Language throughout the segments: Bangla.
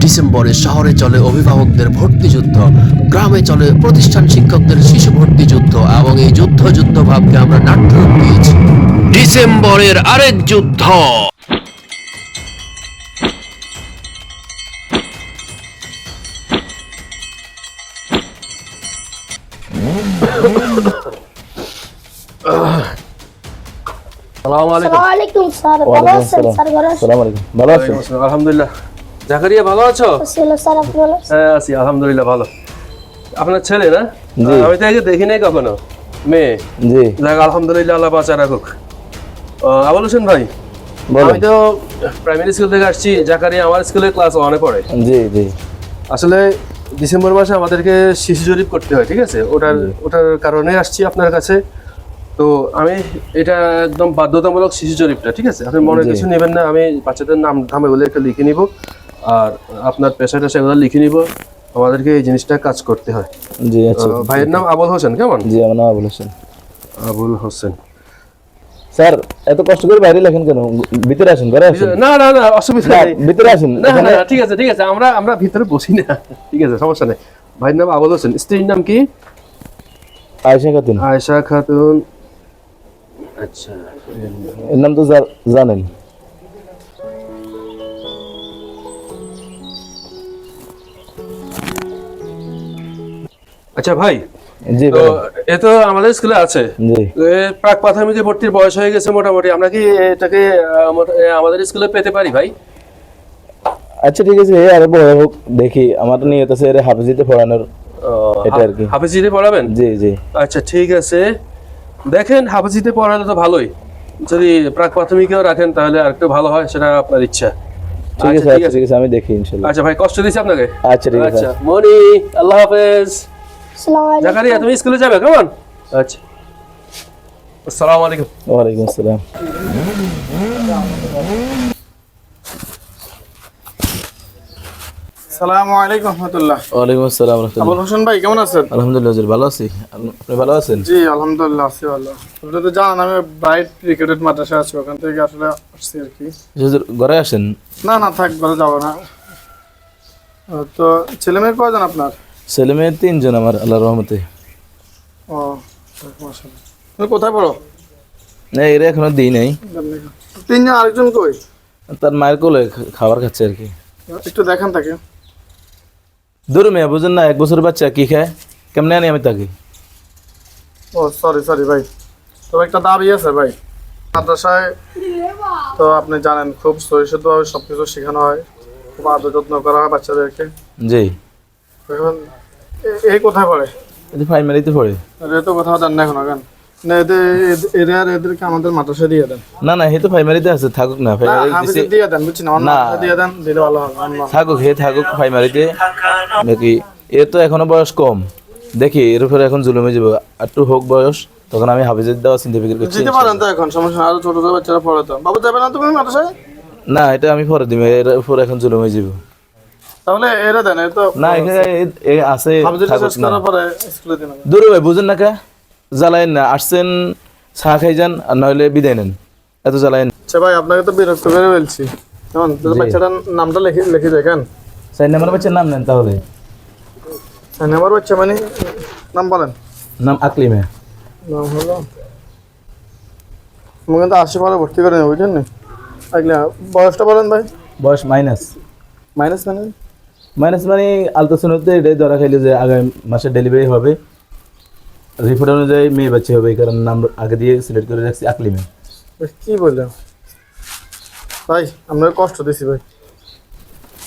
ডিসেম্বরে শহরে চলে অভিভাবকদের ভর্তি যুদ্ধ, গ্রামে চলে প্রতিষ্ঠান শিক্ষকদের শিশু ভর্তি যুদ্ধ, এবং এই যুদ্ধ ভাবকে আমরা নাট্যরূপ দিয়েছি। ডিসেম্বরের আরেক যুদ্ধ। আসসালামু স্যার। ভালো আছেন স্যার? ভালো আছেন? আলহামদুলিল্লাহ। জাকারিয়া ভালো আছো? স্যার আপনি ভালো আছেন? হ্যাঁ আছি আলহামদুলিল্লাহ ভালো। আপনার ছেলে না? আমি তো আগে দেখি নাই কখনো। মেয়ে? জি। যাক আলহামদুলিল্লাহ, আল্লাহ বাঁচা রাখুক। আবুল হোসেন ভাই, আমি তো প্রাইমারি স্কুল থেকে আসছি। জাকারিয়া আমার স্কুলে ক্লাস 1 এ পড়ে। জি জি। আসলে ডিসেম্বর মাসে আমাদেরকে শিশু জরিপ করতে হয়, ঠিক আছে? ওটার কারণে আসছি আপনার কাছে। তো আমি এটা একদম বাধ্যতামূলক শিশু জরিপটা, ঠিক আছে? আপনি মনে কিছু নেবেন না। আমি বাচ্চাদের নাম ধামে বলে একটা লিখে নিব, আর আপনার পেশাটা সেগুলো লিখে নিব। আমাদেরকে এই জিনিসটা কাজ করতে হয়। জি আচ্ছা। ভাইয়ের নাম আবুল হোসেন, কেমন? জি আমার নাম আবুল হোসেন। আবুল হোসেন। স্যার এত কষ্ট করে বাইরে লেখেন কেন? ভিতরে আসেন, ঘরে আসেন। না না না, অসুবিধা নেই, ভিতরে আসেন। না না ঠিক আছে ঠিক আছে, আমরা ভিতরে বসি না, ঠিক আছে, সমস্যা নেই। ভাইয়ের নাম আবুল হোসেন। স্ত্রীর নাম কি? আয়েশা খাতুন। আয়েশা খাতুন। আচ্ছা, এর নাম তো জানেন। আচ্ছা ভাই, জি তো এ তো আমাদের স্কুলে আছে। জি। প্রাক প্রাথমিকে ভর্তির বয়স হয়ে গেছে মোটামুটি। আমরা কি এটাকে আমাদের স্কুলে পেতে পারি ভাই? আচ্ছা ঠিক আছে, আরে বড় হোক দেখি। আমার নিয়ত আছে এর হাফিজিতে পড়ানোর, এটা আর কি। হাফিজিতে পড়াবেন? জি জি। আচ্ছা ঠিক আছে, দেখেন হাফিজিতে পড়ালে তো ভালোই। যদি প্রাক প্রাথমিকেও রাখেন তাহলে আরেকটু ভালো হয়, সেটা আপনার ইচ্ছা। ঠিক আছে ঠিক আছে, আমি দেখি ইনশাআল্লাহ। আচ্ছা ভাই, কষ্ট দিছি আপনাকে। আচ্ছা ঠিক আছে। আচ্ছা মনি, আল্লাহ হাফেজ। আসসালামু আলাইকুম। জাকারিয়া তুমি স্কুলে যাবে, কেমন? আচ্ছা, আসসালামু আলাইকুম। ওয়া আলাইকুম আসসালাম। আসসালামু আলাইকুম রাহমাতুল্লাহ। ওয়া আলাইকুম আসসালাম রাহমাতুল্লাহ। আবুল হোসেন ভাই কেমন আছেন? আলহামদুলিল্লাহ হুজুর, ভালো আছি। আপনি ভালো আছেন? জি আলহামদুলিল্লাহ আছি ভালো। আপনি তো জানেন আমি ব্রাইট ক্রিকেটের মাদ্রাসা আছি, ওখান থেকে আসলে আসছি আর কি। হুজুর ঘরে আসেন। না না থাক, ঘরে যাব না। তো ছেলে মেয়ে কয়জন আপনার? ছেলে মেয়ে 3 জন আমার, আল্লাহর রহমতে। ও মাশাআল্লাহ। তুমি কোথায় পড়ো? না এর এখনো দিই নাই। 3 জন, আরেকজন কই? তার মায়ের কোলে খাবার খাচ্ছে আর কি। একটু দেখান তাকে। দূর মেয়ে বুঝেন না, 1 বছর বাচ্চা কি খায়, কেমনে আনি আমি তাকে? ও সরি ভাই, তবে একটা দাবি আছে ভাই। মাদ্রাসায় তো আপনি জানেন খুব সহিষ্ণুভাবে সবকিছু শেখানো হয়, খুব আদর যত্ন করা হয় বাচ্চাদেরকে। জি। এখন এই কোথায় পড়ে? এই প্রাইমারিতে পড়ে। এদের তো কোথাও দেন না এখন কেন? না এদেরকে আমাদের মাদ্রাসায় দিয়ে দেন। না না, হে তো প্রাইমারিতে আছে, থাকুক না। হাফিজে দিয়ে দেন, বুঝছেন? আমার মাদ্রাসায় দিয়ে দেন, দিলে ভালো হবে। থাকুক, হে থাকুক প্রাইমারিতে। নাকি এর তো এখনো বয়স কম, দেখি এর উপরে এখন জুলুম হয়ে যাবে। একটু হোক বয়স, তখন আমি হাফিজের দেওয়া চিন্তা ফিকির করছি। দিতে পারেন তো এখন, সমস্যা। আরো ছোট ছোট বাচ্চারা পড়ে তো। বাবু যাবে না তুমি মাদ্রাসায়? না এটা আমি পরে দিব, এর উপরে এখন জুলুম হয়ে যাবে। তাহলে এরা দেন, এর তো না এখানে আছে। স্কুলে দিন। দূর ভাই বুঝেন না কে জ্বালায়েন না, আসছেন চা খাই যান, আর নইলে বিদায় নেন, এত জ্বালায়েন। আচ্ছা ভাই, আপনাকে তো বিরক্ত করে বলছি। কেমন বাচ্চাটার নামটা লিখে দেখেন। 4 নম্বর বাচ্চার নাম নেন তাহলে। 4 নম্বর বাচ্চা মানে নাম বলেন। নাম আকলিমে। নাম হলো মুখে তো আশেপাশে ভর্তি করে নেব, বুঝলেন না? বয়সটা বলেন ভাই। বয়স মাইনাস। মাইনাস মানে? মাইনাস মানে আলট্রাসাউন্ডে এটাই ধরা খাইলো যে আগামী মাসে ডেলিভারি হবে, রিপোর্ট অনুযায়ী মেয়ে বাচ্চা হবে, এই কারণে নাম আগে দিয়ে সিলেক্ট করে রাখছি আকলিমে। কি বললাম ভাই, আমরা কষ্ট দিছি ভাই।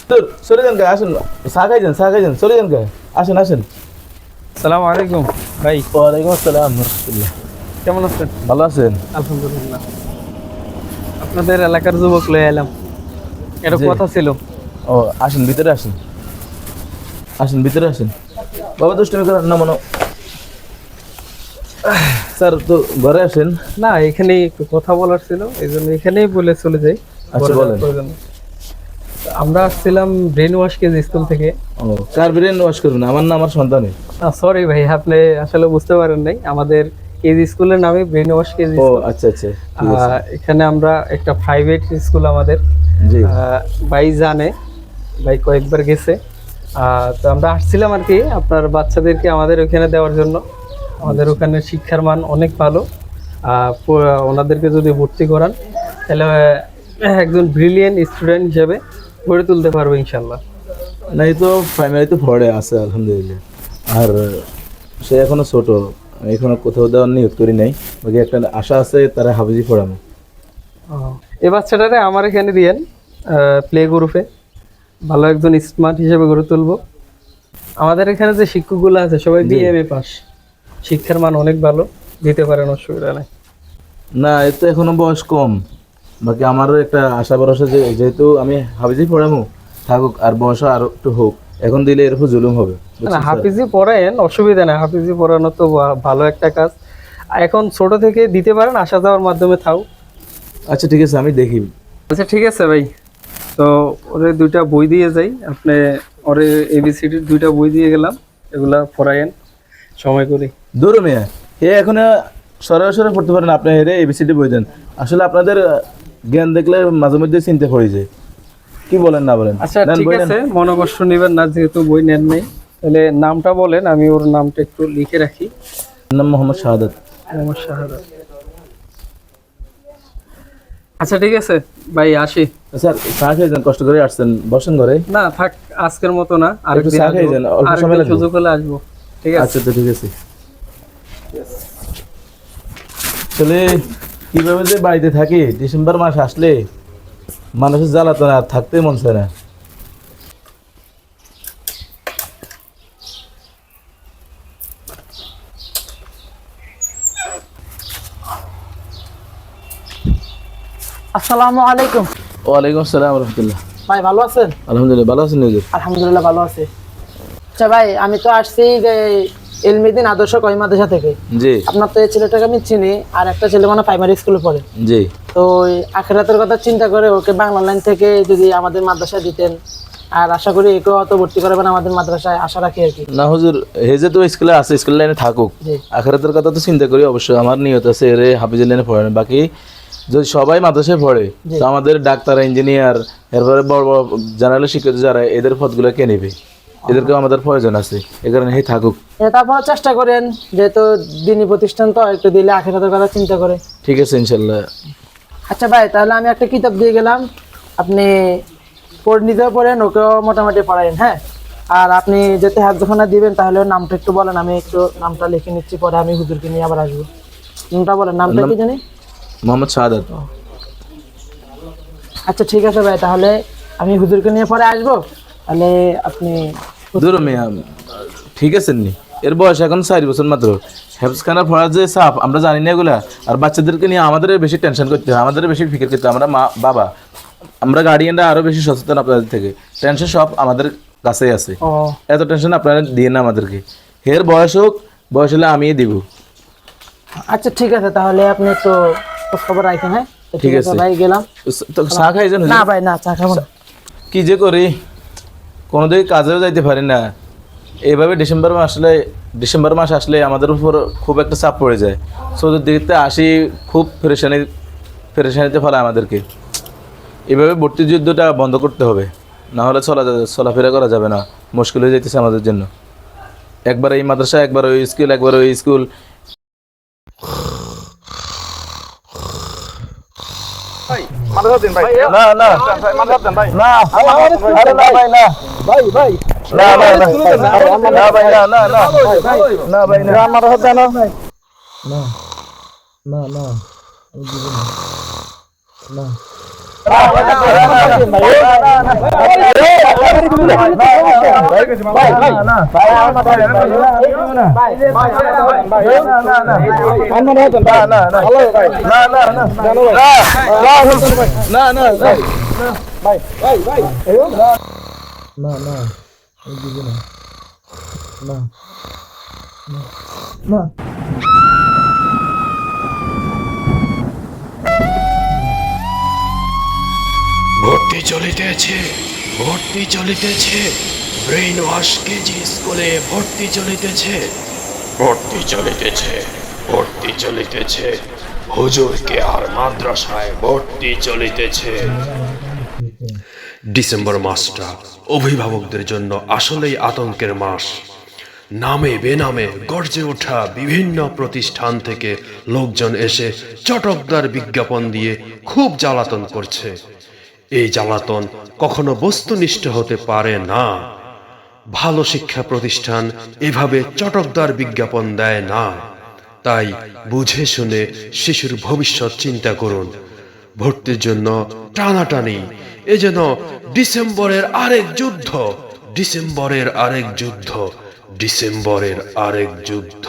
তো চলে যান কে, আসেন চা খাই যান, চলে যান কে, আসেন আসেন। আসসালামু আলাইকুম ভাই। ওয়ালাইকুম আসসালাম রাহমাতুল্লাহ। কেমন আছেন? ভালো আছেন? আলহামদুলিল্লাহ। আপনাদের এলাকার যুবক লয়ে এলাম, এটা কথা ছিল। ও আসেন ভিতরে, আসেন ভিতরে আসেন। বাবা দুষ্টুমি করেন না মনো। স্যার তো ঘরে আসেন। না এখানে একটু কথা বলার ছিল, এই জন্য এখানেই বলে চলে যাই। আচ্ছা বলেন। আমরা আসছিলাম ব্রেন ওয়াশ কেজি স্কুল থেকে। ও কার ব্রেন ওয়াশ করবেন? আমার না আমার সন্তানের? সরি ভাই, আপনি আসলে বুঝতে পারেন নাই, আমাদের কেজি স্কুলের নামে ব্রেন ওয়াশ কেজি। ও আচ্ছা আচ্ছা। এখানে আমরা একটা প্রাইভেট স্কুল আমাদের। জি ভাই জানে ভাই কয়েকবার গেছে। তো আমরা আসছিলাম আর কি আপনার বাচ্চাদেরকে আমাদের ওখানে দেওয়ার জন্য। আমাদের ওখানে শিক্ষার মান অনেক ভালো। ওনাদেরকে যদি ভর্তি করান তাহলে একজন ব্রিলিয়েন্ট স্টুডেন্ট হিসেবে গড়ে তুলতে পারবো ইনশাল্লাহ। না, এই তো প্রাইমারিতে পড়ে আছে আলহামদুলিল্লাহ। আর সে এখনো ছোট, এখনো কোথাও দেওয়ার নিয়ত করি নাই। বাকি একটা আশা আছে তারা হাফিজি পড়ানো। এই বাচ্চাটারে আমার এখানে দিয়েন প্লে গ্রুপে, ভালো একজন স্মার্ট হিসেবে গড়ে তুলবো। আমাদের এখানে যে শিক্ষকগুলো আছে সবাই বিএমএ পাস, শিক্ষার মান অনেক ভালো, দিতে পারেন, অসুবিধা নেই। না, এর তো এখনো বয়স কম। বাকি আমারও একটা আশা ভরসা যে যেহেতু আমি হাফিজি পড়াবো থাকুক, আর বয়সও আরো একটু হোক। এখন দিলে এর উপর জুলুম হবে। না, হাফিজি পড়ায়েন, অসুবিধা নেই। হাফিজি পড়ানো তো ভালো একটা কাজ। এখন ছোট থেকে দিতে পারেন, আসা যাওয়ার মাধ্যমে থাও। আচ্ছা ঠিক আছে, আমি দেখি। আচ্ছা ঠিক আছে ভাই, তো ওদের 2টা বই দিয়ে যাই। আপনি ওরে এবিসিডির 2টা বই দিয়ে গেলাম, এগুলা পড়ায়েন সময় করে। দূর মেয়ে, হে এখন সরাসরি পড়তে পারেন, আপনি হেরে এবিসিডি বই দেন। আসলে আপনাদের জ্ঞান দেখলে মাঝে মধ্যে চিনতে পড়ে যায়। কি বলেন না বলেন? আচ্ছা ঠিক আছে, মনোকষ্ট নেবেন না, যেহেতু বই নেন নাই। তাহলে নামটা বলেন, আমি ওর নামটা একটু লিখে রাখি। নাম মোহাম্মদ শাহাদাত। মোহাম্মদ শাহাদাত। আচ্ছা ঠিক আছে ভাই, আসি। স্যার চা খেয়ে যান, কষ্ট করে আসছেন, বসেন ঘরে। না থাক, আজকের মতো না, আরেকদিন চা খেয়ে যান, অল্প সময় লাগবে। সুযোগ হলে আসবো। ঠিক আছে? আচ্ছা তো ঠিক আছে। আসলে কিভাবে যে বাড়িতে থাকি, ডিসেম্বর মাস আসলে মানুষের জ্বালাতন আর থাকতে মন চায় না। আসসালামু আলাইকুম। ওয়ালাইকুম আসসালাম রহমতুল্লাহ। ভাই ভালো আছেন? আলহামদুলিল্লাহ, ভালো আছেন হুজুর? আলহামদুলিল্লাহ ভালো আছে। আচ্ছা ভাই, আমি তো আসছি যে এলমিদিন আদর্শ কয় মাদ্রাসা থেকে। জি। আপনার তো এই ছেলেটাকে আমি চিনি, আর একটা ছেলে মানে প্রাইমারি স্কুলে পড়ে। জি। তো ওই আখিরাতের কথা চিন্তা করে ওকে বাংলা লাইন থেকে যদি আমাদের মাদ্রাসায় দিতেন, আর আশা করি একেও অত ভর্তি করবেন আমাদের মাদ্রাসায়, আশা রাখি আর কি। না হুজুর, হেজে তো স্কুলে আছে, স্কুল লাইনে থাকুক। জি। আখিরাতের কথা তো চিন্তা করি অবশ্যই। আমার নিয়ত আছে এর হাফিজের লাইনে পড়েন। বাকি যদি সবাই মাদ্রাসায় পড়ে তো আমাদের ডাক্তার, ইঞ্জিনিয়ার, এরপরে বড় বড় জেনারেল শিক্ষিত যারা, এদের পদগুলো কে নেবে? এদেরকেও আমাদের প্রয়োজন আছে, এ কারণে হে থাকুক। তারপর চেষ্টা করেন, যেহেতু দিনী প্রতিষ্ঠান তো একটু দিলে আখিরাতের কথা চিন্তা করে। ঠিক আছে ইনশাল্লাহ। আচ্ছা ভাই, তাহলে আমি একটা কিতাব দিয়ে গেলাম, আপনি নিজেও পড়েন, ওকেও মোটামুটি পড়াইন। হ্যাঁ, আর আপনি যেতে হাতখানা দিবেন তাহলে ওর নামটা একটু বলেন, আমি একটু নামটা লিখে নিচ্ছি, পরে আমি হুজুরকে নিয়ে আবার আসবো। নামটা বলেন, নামটা কি জানি? মোহাম্মদ শাহাদাত। আচ্ছা ঠিক আছে ভাই, তাহলে আমি হুজুরকে নিয়ে পরে আসবো। তাহলে আপনি দূর মেয়া, ঠিক আছে নি, এর বয়স এখন 4 বছর মাত্র। হেফজখানা পড়ার যে চাপ আমরা জানি না এগুলা। আর বাচ্চাদেরকে নিয়ে আমাদের বেশি টেনশন করতে হয়, আমাদের বেশি ফিকির করতে হয়। আমরা মা বাবা, আমরা গার্ডিয়ানরা আরো বেশি সচেতন আপনাদের থেকে। টেনশন সব আমাদের কাছেই আছে। এত টেনশন আপনারা দিয়ে না আমাদেরকে। এর বয়স হোক, বয়স হলে আমি দিব। আচ্ছা ঠিক আছে, তাহলে আপনি একটু খোঁজ খবর রাখেন। হ্যাঁ ঠিক আছে ভাই, গেলাম। তো চা খাইছেন? না ভাই, না চা খাবো না। কি যে করি, কোনো দিকে কাজেও যাইতে পারি না। এইভাবে ডিসেম্বর মাস আসলে আমাদের উপর খুব একটা চাপ পড়ে যায়। চতুর্দিকে আসি, খুব পেরেশানিতে ফেলে আমাদেরকে। এভাবে ভর্তি যুদ্ধটা বন্ধ করতে হবে, না হলে চলাফেরা করা যাবে না, মুশকিল হয়ে যাইতেছে আমাদের জন্য। একবার এই মাদ্রাসা, একবার ওই স্কুল, একবার ওই স্কুল। মাদ্রাসা দিন ভাই। না না মাদ্রাসা দেন ভাই। না, আরে না ভাই, না ভাই, ভাই না ভাই, না না ভাই, না না না না ভাই, না মাদ্রাসা দেন না। না না না না ভর্তি চলিতেছে ব্রেইন ওয়াশ কেজি স্কুলে ভর্তি চলিতেছে হুজুরকে আর মাদ্রাসায় ভর্তি চলিতেছে। ডিসেম্বর মাসটা অভিভাবকদের জন্য আসলেই আতঙ্কের মাস। নামে বেনামে গর্জে ওঠা বিভিন্ন প্রতিষ্ঠান থেকে লোকজন এসে চটকদার বিজ্ঞাপন দিয়ে খুব জ্বালাতন করছে। এই জ্বালাতন কখনো বস্তুনিষ্ঠ হতে পারে না। ভালো শিক্ষা প্রতিষ্ঠান এভাবে চটকদার বিজ্ঞাপন দেয় না। তাই বুঝে শুনে শিশুর ভবিষ্যৎ চিন্তা করুন। ভর্তির জন্য টানাটানি এ যেন ডিসেম্বরের আরেক যুদ্ধ, ডিসেম্বরের আরেক যুদ্ধ, ডিসেম্বরের আরেক যুদ্ধ।